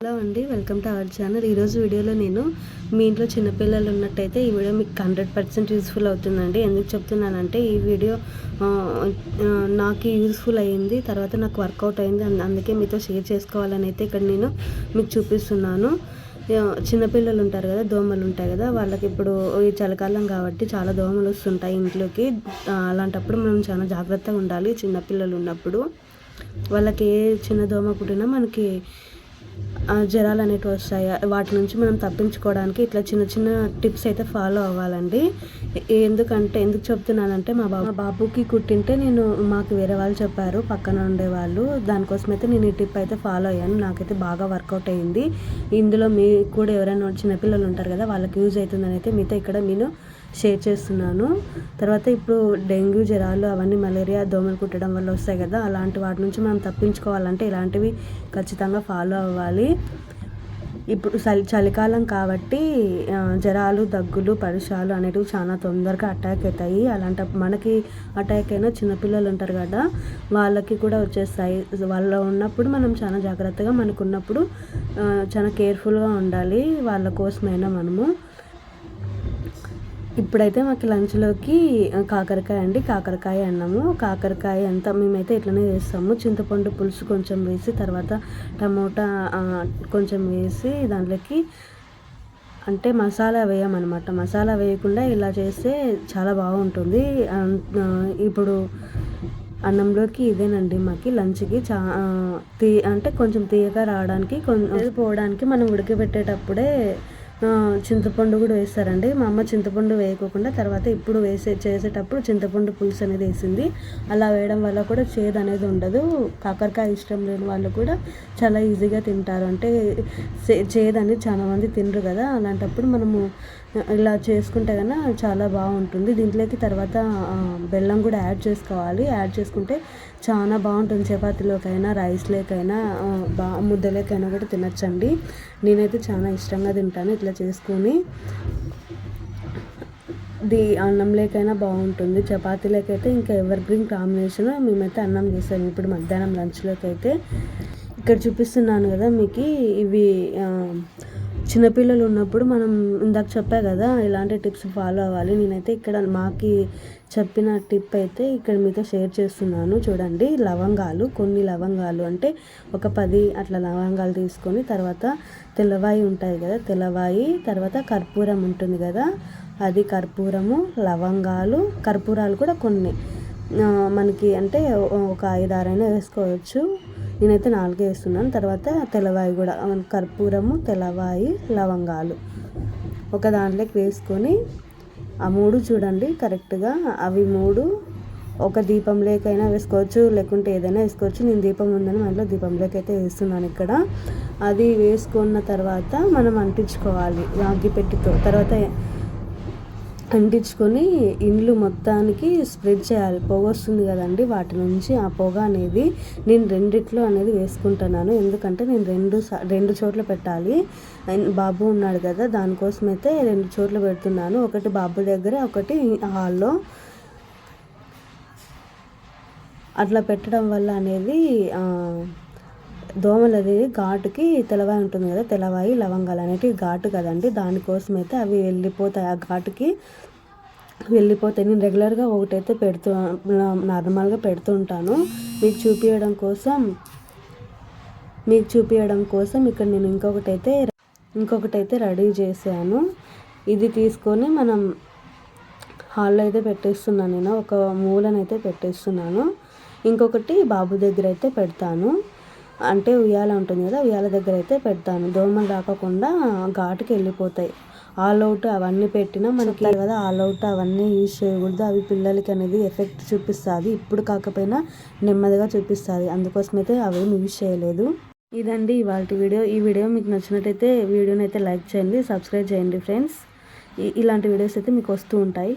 Hello అండి, welcome to our channel. ఈరోజు వీడియోలో నేను మీ ఇంట్లో చిన్నపిల్లలు ఉన్నట్టయితే ఈ వీడియో మీకు 100% యూస్ఫుల్ అవుతుందండి. ఎందుకు చెప్తున్నానంటే ఈ వీడియో నాకు యూస్ఫుల్ అయ్యింది, తర్వాత నాకు వర్కౌట్ అయింది. అందుకే మీతో షేర్ చేసుకోవాలని అయితే ఇక్కడ నేను మీకు చూపిస్తున్నాను. చిన్నపిల్లలు ఉంటారు కదా, దోమలు ఉంటాయి కదా, వాళ్ళకి ఇప్పుడు ఈ చలికాలం కాబట్టి చాలా దోమలు వస్తుంటాయి ఇంట్లోకి. అలాంటప్పుడు మనం చాలా జాగ్రత్తగా ఉండాలి. చిన్నపిల్లలు ఉన్నప్పుడు వాళ్ళకి ఏ చిన్న దోమ కుట్టినా మనకి జ్వరాలు అనేటివి వస్తాయి. వాటి నుంచి మనం తప్పించుకోవడానికి ఇట్లా చిన్న చిన్న టిప్స్ అయితే ఫాలో అవ్వాలండి. ఎందుకు చెప్తున్నానంటే మా బాబుకి కుట్టింటే మాకు వేరే వాళ్ళు చెప్పారు, పక్కన ఉండేవాళ్ళు. దానికోసం అయితే నేను ఈ టిప్ అయితే ఫాలో అయ్యాను. నాకైతే బాగా వర్కౌట్ అయ్యింది. ఇందులో మీకు కూడా ఎవరైనా చిన్నపిల్లలు ఉంటారు కదా, వాళ్ళకి యూజ్ అవుతుందని అయితే మీతో ఇక్కడ నేను షేర్ చేస్తున్నాను. తర్వాత ఇప్పుడు డెంగ్యూ, జ్వరాలు అవన్నీ మలేరియా దోమలు కుట్టడం వల్ల వస్తాయి కదా, అలాంటి వాటి నుంచి మనం తప్పించుకోవాలంటే ఇలాంటివి ఖచ్చితంగా ఫాలో అవ్వాలి. ఇప్పుడు చలికాలం కాబట్టి జ్వరాలు, దగ్గులు, పరిసరాలు అనేటివి చాలా తొందరగా అటాక్ అవుతాయి. అలాంటప్పుడు మనకి అటాక్ అయినా చిన్నపిల్లలు ఉంటారు కదా, వాళ్ళకి కూడా వచ్చేస్తాయి. వాళ్ళు ఉన్నప్పుడు మనం చాలా జాగ్రత్తగా, మనకు ఉన్నప్పుడు చాలా కేర్ఫుల్గా ఉండాలి వాళ్ళ కోసమైనా మనము. ఇప్పుడైతే మాకు లంచ్లోకి కాకరకాయ అండి, కాకరకాయ అన్నము. కాకరకాయ అంతా మేమైతే ఇట్లనే చేస్తాము. చింతపండు పులుసు కొంచెం వేసి, తర్వాత టమోటా కొంచెం వేసి, దాంట్లోకి అంటే మసాలా వేయమన్నమాట. మసాలా వేయకుండా ఇలా చేస్తే చాలా బాగుంటుంది. ఇప్పుడు అన్నంలోకి ఇదేనండి మాకు లంచ్కి. అంటే కొంచెం తీయగా రావడానికి, పోవడానికి మనం ఉడకబెట్టేటప్పుడే చింతపండు కూడా వేస్తారండి. మా అమ్మ చింతపండు వేయకోకుండా తర్వాత ఇప్పుడు చేసేటప్పుడు చింతపండు పులుసు అనేది వేసింది. అలా వేయడం వల్ల కూడా చేదు అనేది ఉండదు. కాకరకాయ ఇష్టం లేని వాళ్ళు కూడా చాలా ఈజీగా తింటారు. అంటే చేదు అనేది చాలా మంది తినరు కదా, అలాంటప్పుడు మనము ఇలా చేసుకుంటే కన్నా చాలా బాగుంటుంది. దీంట్లోకి తర్వాత బెల్లం కూడా యాడ్ చేసుకోవాలి. యాడ్ చేసుకుంటే చాలా బాగుంటుంది. చపాతీలోకైనా, రైస్లోకైనా, ముద్దలోకైనా కూడా తినచ్చండి. నేనైతే చాలా ఇష్టంగా తింటాను ఇట్లా చేసుకొని. అన్నంలోకైనా బాగుంటుంది, చపాతీలోకైతే ఇంకా ఎవర్ గ్రీన్ కాంబినేషన్. మేమైతే అన్నం చేసాము ఇప్పుడు మధ్యాహ్నం లంచ్లోకి అయితే. ఇక్కడ చూపిస్తున్నాను కదా మీకు, ఇవి చిన్నపిల్లలు ఉన్నప్పుడు మనం ఇందాక చెప్పా కదా ఇలాంటి టిప్స్ ఫాలో అవ్వాలి. నేనైతే ఇక్కడ మాకు చెప్పిన టిప్ అయితే ఇక్కడ మీతో షేర్ చేస్తున్నాను. చూడండి, లవంగాలు, కొన్ని లవంగాలు అంటే ఒక 10 అట్లా లవంగాలు తీసుకొని, తర్వాత తెల్లవాయి ఉంటుంది కదా, తెల్లవాయి, తర్వాత కర్పూరం ఉంటుంది కదా, అది కర్పూరము, లవంగాలు, కర్పూరాలు కూడా కొన్ని మనకి అంటే ఒక 5-6 అయినా వేసుకోవచ్చు. నేనైతే 4 వేస్తున్నాను. తర్వాత తెల్లవాయి కూడా, కర్పూరము, తెల్లవాయి, లవంగాలు ఒక దాంట్లోకి వేసుకొని, ఆ 3 చూడండి కరెక్ట్గా, అవి 3 ఒక దీపంలోకైనా వేసుకోవచ్చు, లేకుంటే ఏదైనా వేసుకోవచ్చు. నేను దీపం ఉందని దాంట్లో దీపంలోకి అయితే వేస్తున్నాను ఇక్కడ. అది వేసుకున్న తర్వాత మనం అంటించుకోవాలి అగ్గిపెట్టెతో. తర్వాత అంటించుకొని ఇండ్లు మొత్తానికి స్ప్రెడ్ చేయాలి. పొగ వస్తుంది కదండి, వాటి నుంచి ఆ పొగ అనేది నేను రెండిట్లో అనేది వేసుకుంటున్నాను. ఎందుకంటే నేను రెండు చోట్ల పెట్టాలి. బాబు ఉన్నాడు కదా, దానికోసం అయితే 2 చోట్ల పెడుతున్నాను. ఒకటి బాబు దగ్గర, ఒకటి హాల్లో. అట్లా పెట్టడం వల్ల అనేది దోమలు అనేది ఘాటుకి, తెల్లవాయి ఉంటుంది కదా, తెల్లవాయి, లవంగాలు అనేటివి ఘాటు కదండి, దానికోసం అయితే అవి వెళ్ళిపోతాయి, ఆ ఘాటుకి వెళ్ళిపోతాయి. నేను రెగ్యులర్గా ఒకటైతే నార్మల్గా పెడుతూ ఉంటాను. మీకు చూపించడం కోసం ఇక్కడ నేను ఇంకొకటైతే రెడీ చేశాను. ఇది తీసుకొని మనం హాల్లో అయితే పెట్టేస్తున్నాను. నేను ఒక మూలనైతే పెట్టేస్తున్నాను. ఇంకొకటి బాబు దగ్గర అయితే పెడతాను. అంటే ఉయ్యాల ఉంటుంది కదా, ఉయ్యాల దగ్గర అయితే పెడతాను. దోమలు రాకుండా ఘాటుకి వెళ్ళిపోతాయి. ఆల్ అవుట్ అవన్నీ పెట్టినా మనకి కదా, ఆల్ అవుట్ అవన్నీ యూజ్ చేయకూడదు. అవి పిల్లలకి అనేది ఎఫెక్ట్ చూపిస్తుంది. ఇప్పుడు కాకపోయినా నెమ్మదిగా చూపిస్తుంది, అందుకోసమైతే అవేమి యూజ్ చేయలేదు. ఇదండి ఇవాళ వీడియో. ఈ వీడియో మీకు నచ్చినట్టయితే వీడియోని అయితే లైక్ చేయండి, సబ్స్క్రైబ్ చేయండి ఫ్రెండ్స్. ఇలాంటి వీడియోస్ అయితే మీకు వస్తూ ఉంటాయి.